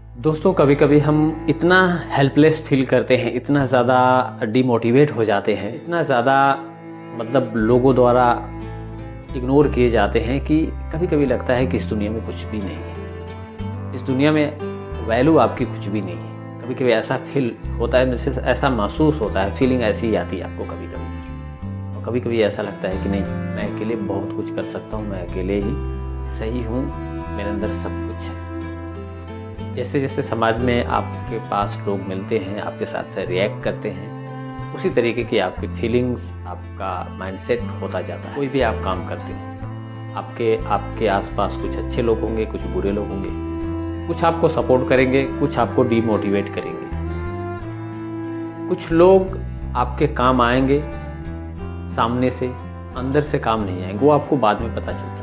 दोस्तों, कभी कभी हम इतना हेल्पलेस फील करते हैं, इतना ज़्यादा डिमोटिवेट हो जाते हैं, इतना ज़्यादा मतलब लोगों द्वारा इग्नोर किए जाते हैं कि कभी कभी लगता है कि इस दुनिया में कुछ भी नहीं है, इस दुनिया में वैल्यू आपकी कुछ भी नहीं है। कभी कभी ऐसा फील होता है, मुझसे ऐसा महसूस होता है, फीलिंग ऐसी ही आती है आपको कभी कभी। और कभी कभी ऐसा लगता है कि नहीं, मैं अकेले बहुत कुछ कर सकता हूँ, मैं अकेले ही सही हूँ, मेरे अंदर सब कुछ है। जैसे जैसे समाज में आपके पास लोग मिलते हैं, आपके साथ रिएक्ट करते हैं, उसी तरीके की आपकी फीलिंग्स, आपका माइंडसेट होता जाता है। कोई भी आप काम करते हो, आपके आसपास कुछ अच्छे लोग होंगे, कुछ बुरे लोग होंगे, कुछ आपको सपोर्ट करेंगे, कुछ आपको डीमोटिवेट करेंगे। कुछ लोग आपके काम आएंगे सामने से, अंदर से काम नहीं आएंगे, वो आपको बाद में पता चलता है।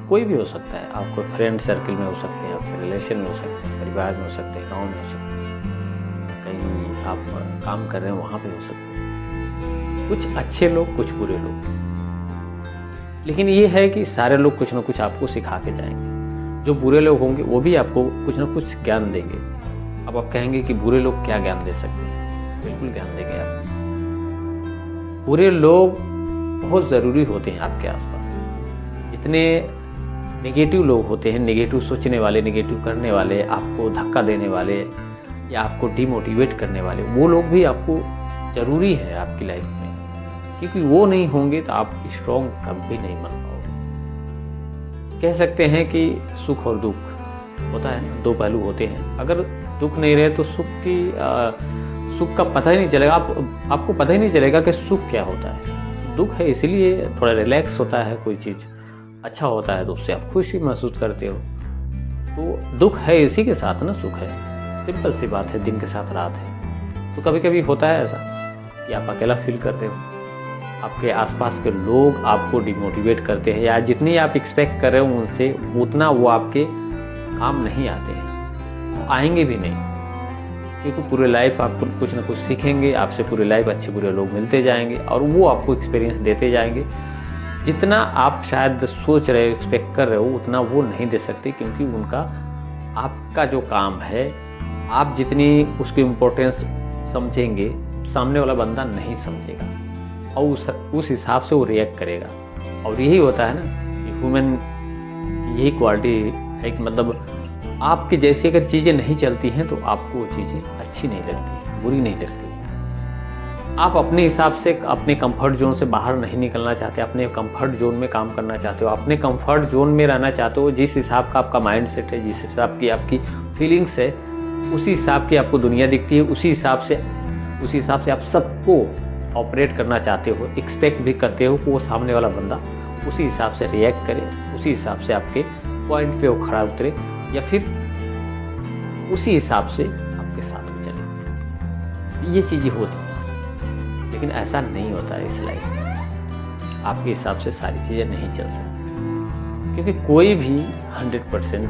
कोई भी हो सकता है, आपको फ्रेंड सर्कल में हो सकते हैं, आपके रिलेशन में हो सकते हैं, परिवार में हो सकते हैं, गांव में हो सकते हैं, कहीं आप काम कर रहे हैं वहाँ पे हो सकते हैं। कुछ अच्छे लोग, कुछ बुरे लोग। लेकिन ये है कि सारे लोग कुछ ना कुछ आपको सिखा के जाएंगे। जो बुरे लोग होंगे वो भी आपको कुछ ना कुछ ज्ञान देंगे। अब आप कहेंगे कि बुरे लोग क्या ज्ञान दे सकते हैं? बिल्कुल ज्ञान देंगे आपको। बुरे लोग बहुत ज़रूरी होते हैं आपके आसपास। जितने नेगेटिव लोग होते हैं, नेगेटिव सोचने वाले, नेगेटिव करने वाले, आपको धक्का देने वाले या आपको डिमोटिवेट करने वाले, वो लोग भी आपको ज़रूरी है आपकी लाइफ में, क्योंकि वो नहीं होंगे तो आप स्ट्रॉन्ग कभी नहीं बन पाओगे। कह सकते हैं कि सुख और दुख होता है ना, दो पहलू होते हैं। अगर दुख नहीं रहे तो सुख का पता ही नहीं चलेगा, आपको पता ही नहीं चलेगा कि सुख क्या होता है। दुख है इसीलिए थोड़ा रिलैक्स होता है, कोई चीज़ अच्छा होता है तो उससे आप खुशी महसूस करते हो। तो दुख है इसी के साथ ना सुख है, सिंपल सी बात है, दिन के साथ रात है। तो कभी कभी होता है ऐसा कि आप अकेला फील करते हो, आपके आसपास के लोग आपको डिमोटिवेट करते हैं, या जितनी आप एक्सपेक्ट कर रहे हो उनसे उतना वो आपके काम नहीं आते हैं, वो आएंगे भी नहीं। क्योंकि पूरे लाइफ आप कुछ ना कुछ सीखेंगे, आपसे पूरे लाइफ अच्छे बुरे लोग मिलते जाएंगे और वो आपको एक्सपीरियंस देते जाएंगे। जितना आप शायद सोच रहे हो, एक्सपेक्ट कर रहे हो, उतना वो नहीं दे सकते, क्योंकि उनका आपका जो काम है, आप जितनी उसकी इम्पोर्टेंस समझेंगे, सामने वाला बंदा नहीं समझेगा और उस हिसाब से वो रिएक्ट करेगा। और यही होता है ना कि ह्यूमन यही क्वालिटी है कि मतलब आपकी जैसी अगर चीज़ें नहीं चलती हैं तो आपको वो चीज़ें अच्छी नहीं लगती, बुरी नहीं लगती। आप अपने हिसाब से अपने कंफर्ट जोन से बाहर नहीं निकलना चाहते, अपने कंफर्ट जोन में काम करना चाहते हो, अपने कंफर्ट जोन में रहना चाहते हो। जिस हिसाब का आपका माइंड सेट है, जिस हिसाब की आपकी फीलिंग्स है, उसी हिसाब की आपको दुनिया दिखती है, उसी हिसाब से आप सबको ऑपरेट करना चाहते हो, एक्सपेक्ट भी करते हो कि वो सामने वाला बंदा उसी हिसाब से रिएक्ट करे, उसी हिसाब से आपके पॉइंट पे वो खड़ा उतरे, या फिर उसी हिसाब से आपके साथ वो चले। ये चीज़ें होती हैं, लेकिन ऐसा नहीं होता है इस लाइफ में। आपके हिसाब से सारी चीज़ें नहीं चल सकती, क्योंकि कोई भी 100%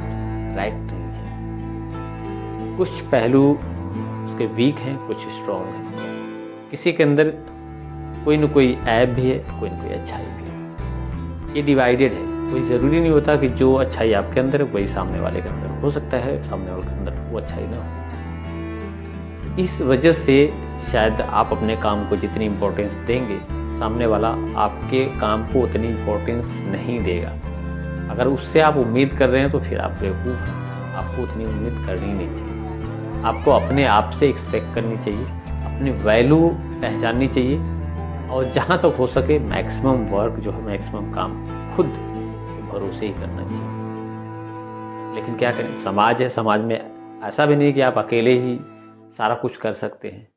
राइट नहीं है। कुछ पहलू उसके वीक हैं, कुछ स्ट्रॉन्ग हैं। किसी के अंदर कोई न कोई ऐप भी है, कोई न कोई अच्छाई भी है। ये डिवाइडेड है। कोई ज़रूरी नहीं होता कि जो अच्छाई आपके अंदर है वही सामने वाले के अंदर हो सकता है, सामने वाले के अंदर वो अच्छाई ना हो। इस वजह से शायद आप अपने काम को जितनी इम्पोर्टेंस देंगे, सामने वाला आपके काम को उतनी इम्पोर्टेंस नहीं देगा। अगर उससे आप उम्मीद कर रहे हैं तो फिर आप बेवकूफ़ हैं। आपको उतनी उम्मीद करनी नहीं चाहिए। आपको अपने आप से एक्सपेक्ट करनी चाहिए, अपनी वैल्यू पहचाननी चाहिए, और जहाँ तक हो सके मैक्सिमम वर्क जो है, मैक्सिमम काम खुद के भरोसे ही करना चाहिए। लेकिन क्या करें, समाज है, समाज में ऐसा भी नहीं कि आप अकेले ही सारा कुछ कर सकते हैं।